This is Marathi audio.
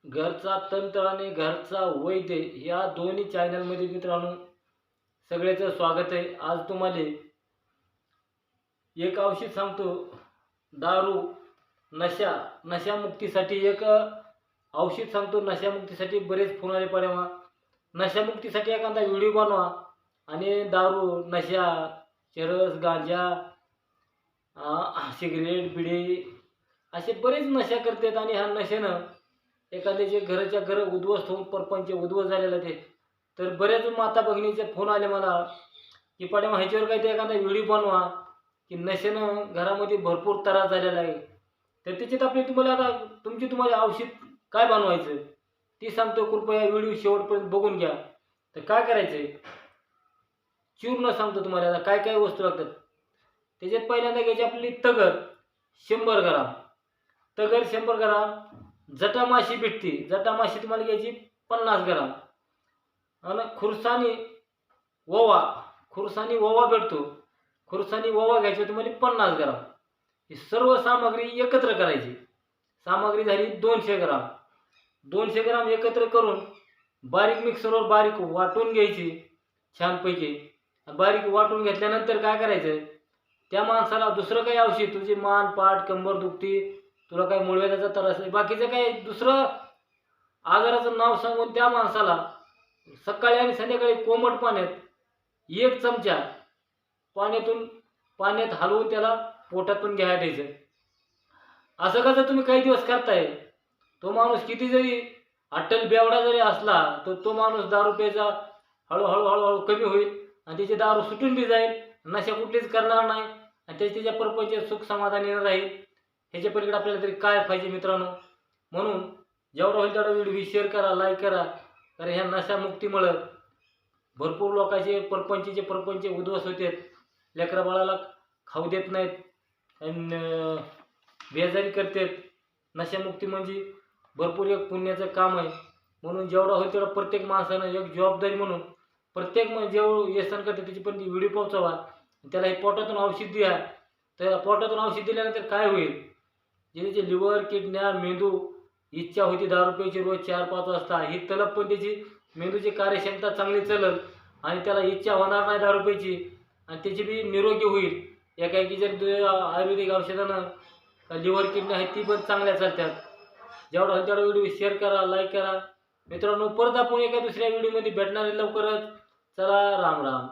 घरचा तंत्र आणि घरचा वैद्य या दोन्ही चॅनलमध्ये मित्रांनो सगळ्याचं स्वागत आहे. आज तुम्हाला एक औषध सांगतो. दारू नशामुक्तीसाठी एक औषध सांगतो. नशामुक्तीसाठी बरेच फोन आले पड्यावा. नशामुक्तीसाठी एखादा व्हिडिओ बनवा आणि दारू नशा चरस गांजा सिगरेट बिडी असे बरेच नशा करतात आणि ह्या नशेनं एखाद्याचे घराच्या घर उद्ध्वस्त होऊन परपंच उद्ध्वस्त झालेला ते. तर बऱ्याच माता भगिनीचे फोन आले मला की पाड्या ह्याच्यावर काही ते एखादा व्हिडिओ बनवा की नशेनं घरामध्ये भरपूर त्रास झालेला आहे. तर त्याच्यात आपली तुम्हाला औषध काय बनवायचं ती सांगतो. कृपया व्हिडिओ शेवटपर्यंत बघून घ्या. तर काय करायचं आहे चूर्ण सांगतो तुम्हाला. आता काय काय वस्तू लागतात त्याच्यात. पहिल्यांदा घ्यायची आपली तगर 100 ग्राम. तगर 100 ग्राम. जटामाशी भेटते. जटामाशी तुम्हाला घ्यायची 50 ग्राम. आणि खुरसानी ओवा भेटतो. खुरसानी ओवा घ्यायची तुम्हाला 50 ग्राम. ही सर्व सामग्री एकत्र करायची. सामग्री झाली 200 ग्राम. 200 ग्राम एकत्र करून बारीक मिक्सरवर बारीक वाटून घ्यायची छानपैकी. बारीक वाटून घेतल्यानंतर काय करायचं त्या माणसाला दुसरं काही औषध तुझी मान पाठ कंबर दुखती तुला काही मुळव्याधाचा त्रास आहे बाकीचं काही दुसरं आजाराचं नाव सांगून त्या माणसाला सकाळी आणि संध्याकाळी कोमट पाण्यात 1 चमचा पाण्यात हलवून त्याला पोटातून घ्यायला द्यायचं. असं का जर तुम्ही काही दिवस करताय तो माणूस किती जरी अट्टल बेवडा जरी असला तर तो माणूस दारू प्यायचा हळूहळू कमी होईल आणि त्याची दारू सुटून बी जाईल. नशा कुठलीच करणार नाही आणि त्याच्या परपंच सुख समाधानी राहील. ह्याच्या पलीकडे आपल्याला तरी काय पाहिजे मित्रांनो. म्हणून जेवढा होईल तेवढा व्हिडिओ शेअर करा, लाईक करा. कारण ह्या नशामुक्तीमुळं भरपूर लोकांचे परपंच उद्ध्वस्त होतात. लेकरा बाळाला खाऊ देत नाहीत आणि बेजारी करतात. नशामुक्ती म्हणजे भरपूर एक पुण्याचं काम आहे. म्हणून जेवढा होईल तेवढा प्रत्येक माणसानं एक जबाबदारी म्हणून प्रत्येक जेवढं व्यसन करते त्याची पण ती व्हिडिओ पोहोचवा. त्याला हे पोटातून औषध द्या. तर पोटातून औषध दिल्यानंतर काय होईल ज्याचे लिव्हर किडन्या मेंदू इच्छा होती दारू प्यायची रोज 4-5 वाजता ही तलब पण त्याची मेंदूची कार्यक्षमता चांगली चलल आणि त्याला इच्छा होणार नाही दारू प्यायची आणि त्याची बी निरोगी होईल. एकाएकी जर आयुर्वेदिक औषधानं लिव्हर किडन्या आहेत ती पण चांगल्या चालतात. जेवढा होईल तेवढा व्हिडिओ शेअर करा, लाईक करा मित्रांनो. परत आपण एका दुसऱ्या व्हिडिओमध्ये भेटणार आहे लवकरच. चला राम राम.